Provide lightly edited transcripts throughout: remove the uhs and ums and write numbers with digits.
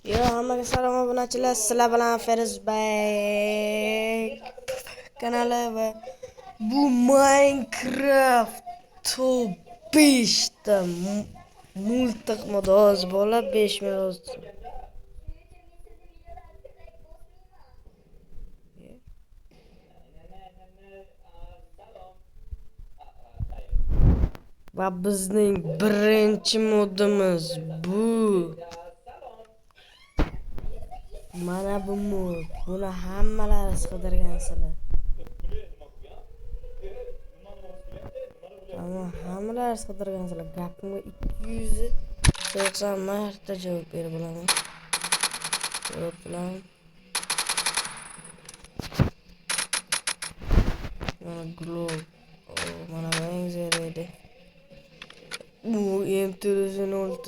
Yo, hammaga salom obunachilar. Sizlar bilan Ferizbek kanali va bu Minecraft Top 5 ta multiq modoz bo'lib 5 minut. Va bizning birinchi modimiz bu. Mana bu mod. Buni hammalaringiz qidirgansizlar. Ama hammalaringiz qidirgansizlar. Gapimga 290 marta javob berib olaman. Javob bilan mana glob. Mana eng zeredi. Bu M306.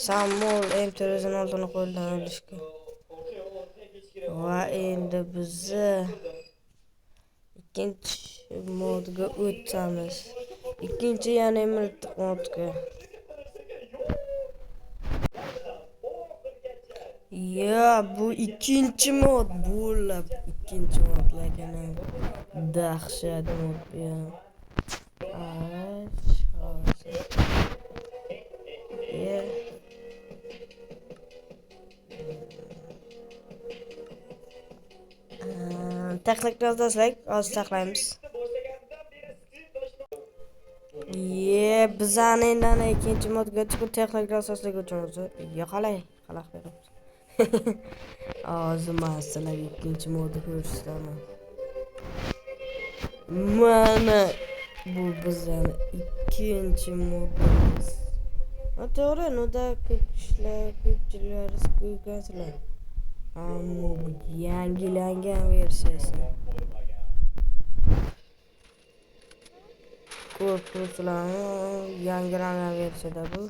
Samol M306ni qo'ldan olishga. Va endi biz ikkinchi modga o'tamiz. İkinci yani multiq modga. Ya bu ikinci mod bo'lib, ikinci mod lekin dahshat mod ya. Texnik yozsak, az saqlaymiz. Bizani endi ikkinchi modga chiqib texnik asosga o'tamiz. Qalay beramiz. Hozir men sizlarga ikkinchi modni ko'rsataman. Mana bu bizani ikkinchi modimiz. To'g'ri, unda ko'pchilar ko'rgansizlar. Ammo bu yangilangan versiyasi. Korpuslarni yangilangan versiyada bu.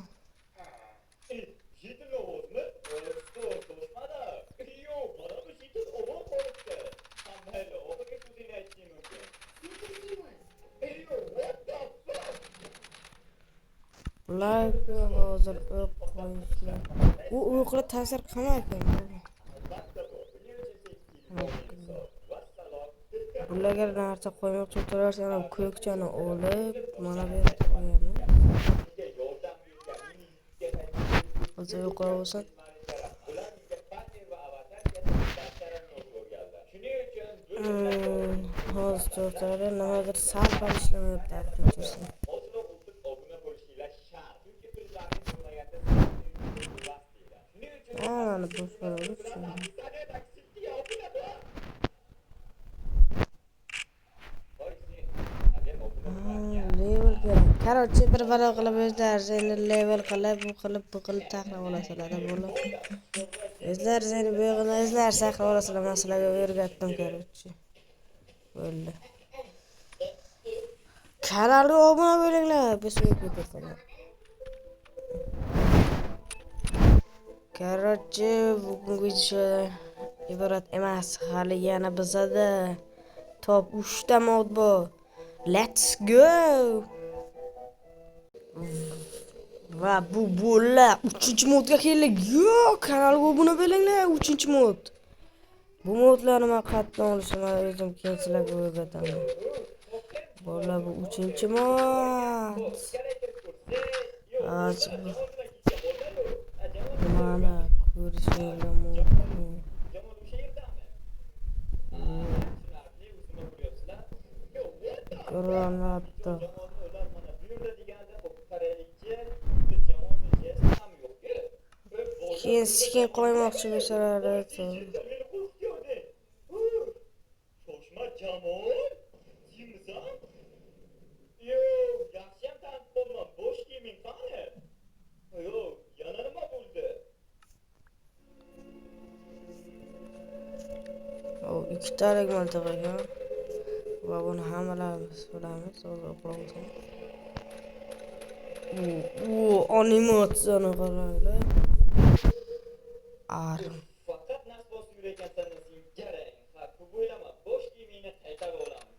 Ular hozir o'q qo'yishlar. U o'qlar ta'sir qilmaydi. Bularga narsa qo'ymoqchi turarsan, ko'kchani olib, mana bu yerga qo'yaman. Hozir o'qlar bo'lsa. Hozir to'xtadi, nimadir sal ham ishlamayapti atrofda. Ana boş ver. Level kerak. Короче, bir qilib o'zlaringizni level qilib, bu qilib takror olasizlar bo'lib. O'zlaringizni beg'ina o'zlar takror olasizlar, masalaga o'rgatdim короче. Bo'ldi. Kanalga obuna bo'linglar, bizga ko'rsataman. Короче, bugungi video iborat emas, hali yana bizada top 3 ta mod bor. Let's go! Va bu bo'lar 3-modga keldik. Yo'q, kanalga obuna bo'linglar, 3-mod. Bu modlarni men qatdan olishimni o'zim keyin sizlarga o'rgataman. Bo'lar bu 3-mod. Mana ko'rishingiz mumkin. Granata. Keyin skin qo'ymoqchi bo'lsalar, ikkita regmanta qo'ygan. Va buni hammalarimiz bilamiz, hozir o'qiymiz. Animatsiyani qaranglar. Faqat nas bosib yurayotgansan, jarang. Ha, ko'p o'ylama, bosh kiyimingni qaytarib olamiz.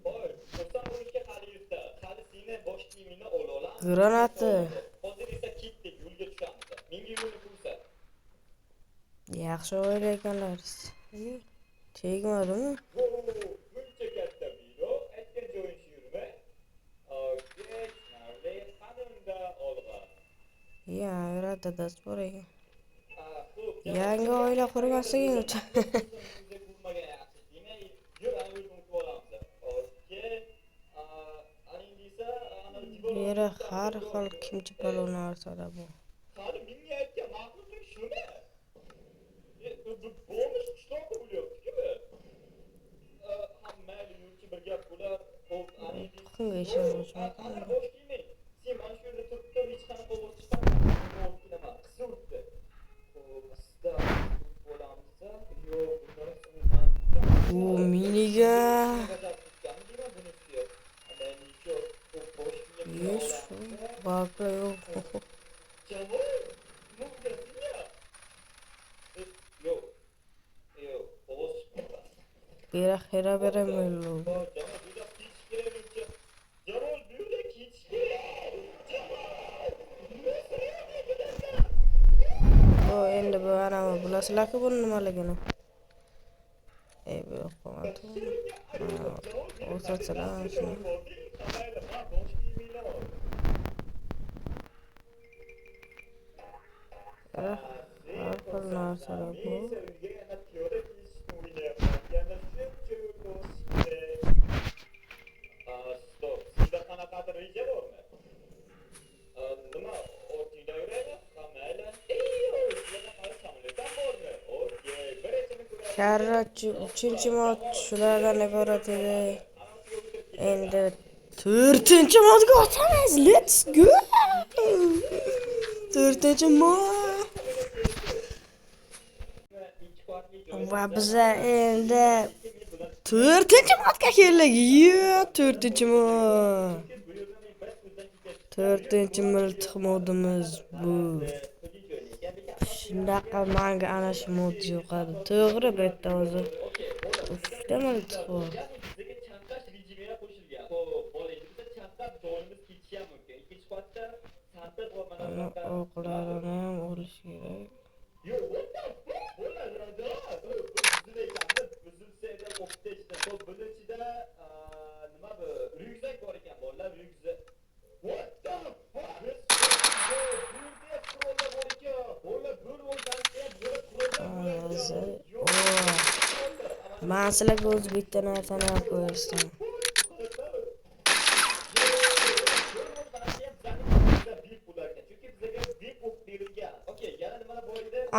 Voy, xursand bo'lishga hali yurtda. Hali seni bosh kiyimingni olib olamiz. Granata. Hozir esa ketdik, yo'lga tushamiz. Menga yo'lni ko'rsat. Yaxshi o'ylayotganlar. Tegmadimi? Buncha katta bino, aytgan joying shu yermi? Okey, tushunarli. Qani unda olg'a. Ya, dadasi bor ekan. Xo'p, Yangi oila qurmasliging uchun. bizga ko'rmagan yaxshi. Demak, yur, ana bu yerni o'tib olamiz. Okey. Aning desa, ana Bu yerda har xil kimchi palov narsalar bor. qani menga aytgan maqsading shumi? Bo'lmish qishloqda bo'lyapti-ku. Hamma yurtchi bir gap bo'lar. Xo'p, aning Qizga ishonch ana yo'q. bosh kiymang. Sen mana shu yerda turibdi, hech qanaqa ovoz chiqarmadi. Nima, qizsa uribdi. Xo'p, sizda bo'lamizda. Yo'q, U miniga. Yes, bakla yo'q. Bir xira beremiyorum. O endi bu anami bilasizlarku buni nimaligini. Bu yo'q. O'satsalar shuni. Har xil narsalar bor. Stop. Sizda qanaqadir reja bormi? Nima? O'tingda yuraymi? Mayli. Sizlarda qanaqa samolyotdan bormi? Okey. Birinchini ko'ramiz. Короче, 3-mod shulardan iborat edi. Endi 4-modga o'tamiz. Let's go. 4-mod. Va biz endi 4-modga keldik. Yo, 4-mod. 4-miltiq modimiz bu. Shunaqa menga ana shu mod yoqadi. To'g'ri bu yerda hozir 3ta miltiq bor. Chanqash rejimiga qo'shilgan. Xo'p, bolangiz bitta chanqab jonimiz ketishi ham mumkin. Ikkinchi paytda sandiq va mana bunaqa O'qlarini ham olish kerak. Yo'q, bo'ladi. Buzilsa edi o'qitda ishda. Xo'p, buni ichida nima bu? Ryukzak bor ekan, bolalar, ryukzak. What the fuck? Men sizlarga o'z bitta narsani olib qo'yishdim.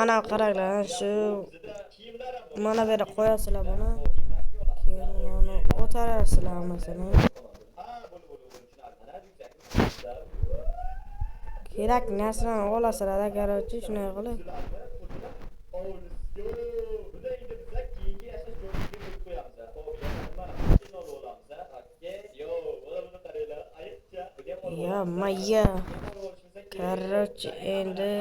Ana qaranglar, shu mana bu yerga qo'yasizlar buni. Keyin uni o'tarasizlar masalan. Kerak narsani olasizlar, короче, shunday qilib. Ya, maya. Короче, endi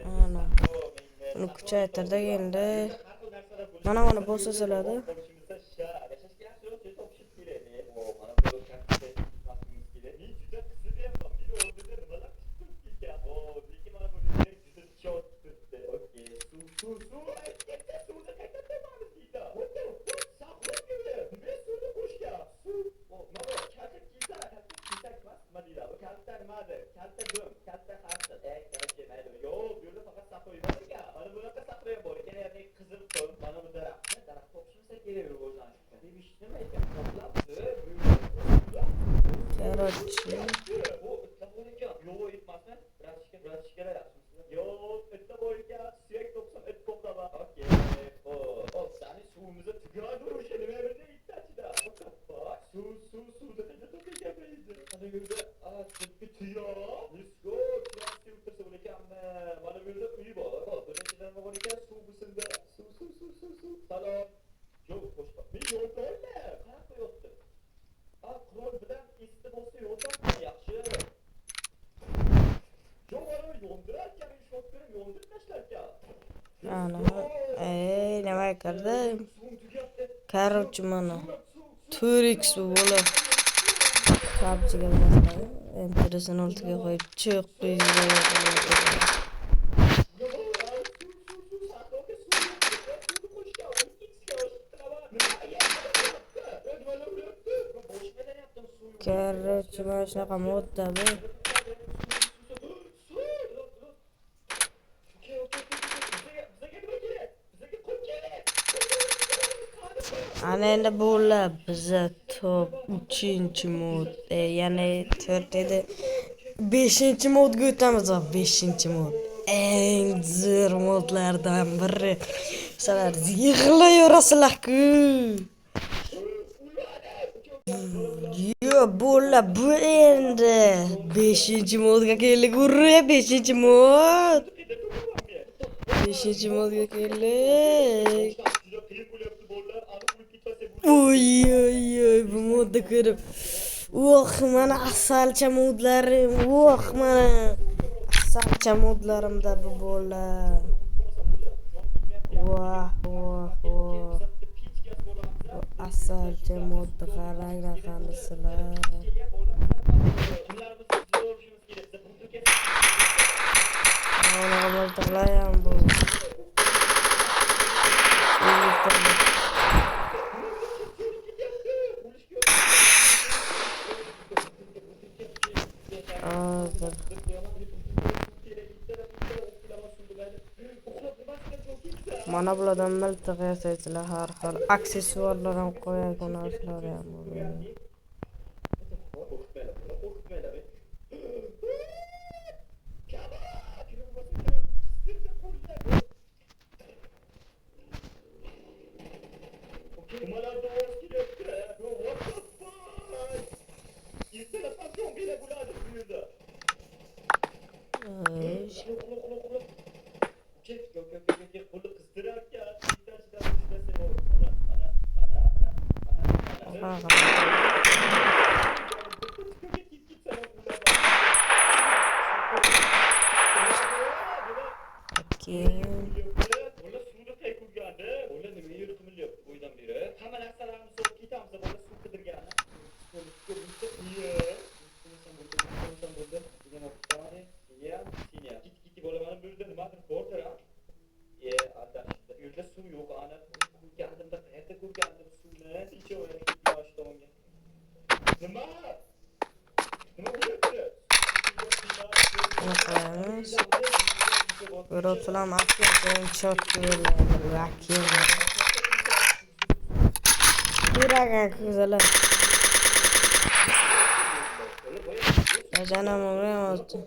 ana uni kuchaytirdik endi. Mana buni bo'sasizlar-da. Salom. Yo'q, qo'shma. Men yo'q, qanaqa yo'qdi? karda. Короче, mana 4x bo'la. PUBG'ga boshladi. Enteresan oltiga qo'yib chiq Короче, mana shunaqa modda bu. Ana endi bo'la biza top 3-mod, ya'ni 4 edi. 5-modga o'tamiz, 5-mod. Eng zo'r modlardan biri. Sizlar yig'layverasizlar-ku. Yo, bo'la bu endi 5-modga keldik. Urra 5-mod. 5-modga keldik. Oy, bu modda ko'rib. Mana asalcha modlarim. Mana asalcha modlarimda bu bo'la. Asalcha modda qarang raqamsizlar. Mana moddalar bu. Mana bulardan miltiq yasaydilar, har xil aksessuarlar ham qo'ygan narsalar ham bor. Rotulam atıyorum çok böyle bakıyorum. Bırakın güzelim. Canım oraya oldu.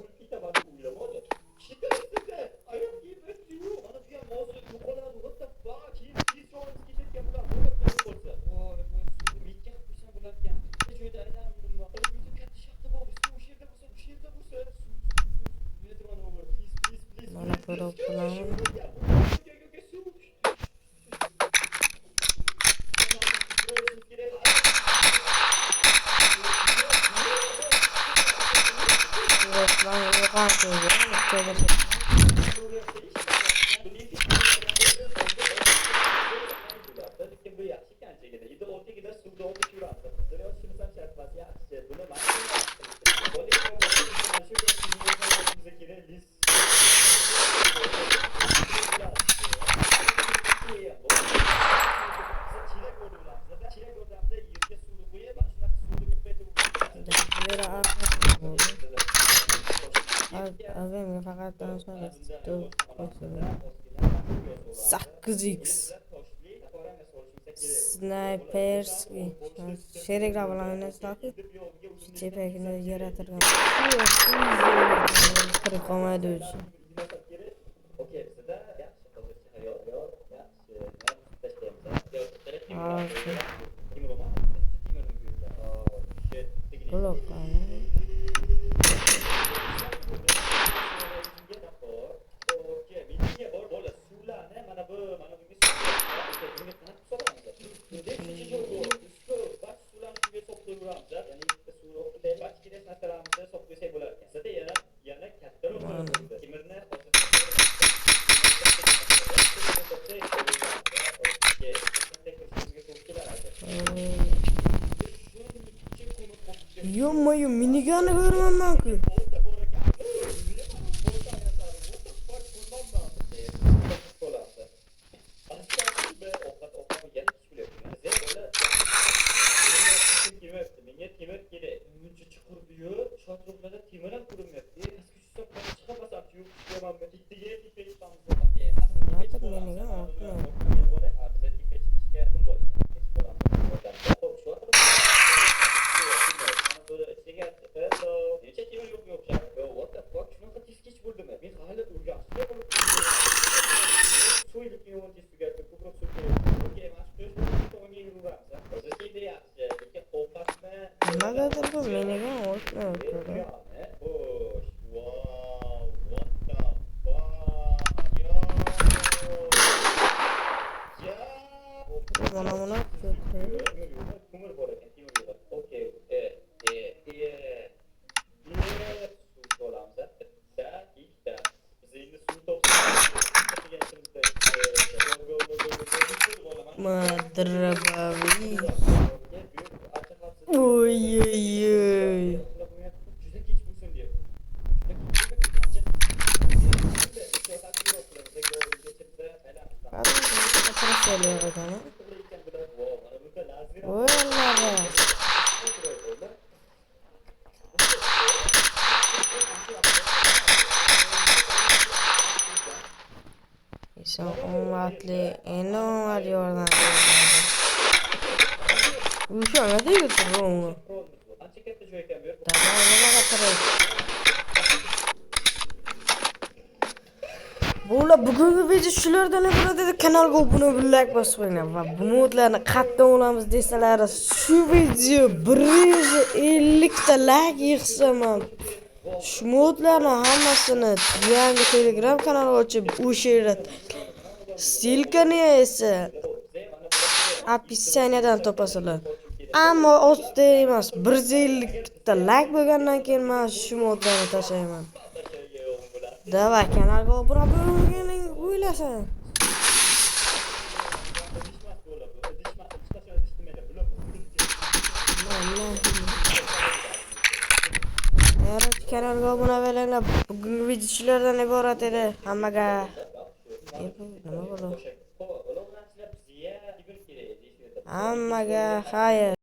Abim fakat danışmak istiyor. 8x Sniperski Şerik rabalan oynasınlar. Cepekini yaratırken kırık olmaya dövüşün. Glock Yo-moyo, minigani ko'rmanman-ku. Artık minigan otmayapti. Nimagadir bu minigan otmayapti. Mana ko'rdi. Madrabavi. Oy oy oy. Söylüyor adamı. Vallahi. Son 10 wattli eno arıyorlar. Bu şu an ne götürüyor onu? Tamam, ne kadar. Bo'la bugungi video shulardan iborat edi. Kanalga obuna bo'lib like bosib qo'yinglar va bu modlarni qatdan olamiz desalar, shu video 150 ta like yig'sa ham shu modlarni hammasini yangi Telegram kanali ochib o'sha yerda ssilkani esa описаниyadan topasizlar. Ammo ostda emas, 150 ta like bo'lgandan keyin men shu modlarni tashlayman. Давай, kanalga obuna bo'lganing o'ylasan. Kanalga obuna bo'linglar. Bugungi video shulardan iborat edi. Hammaga nima bo'ldi? Hammaga xayr.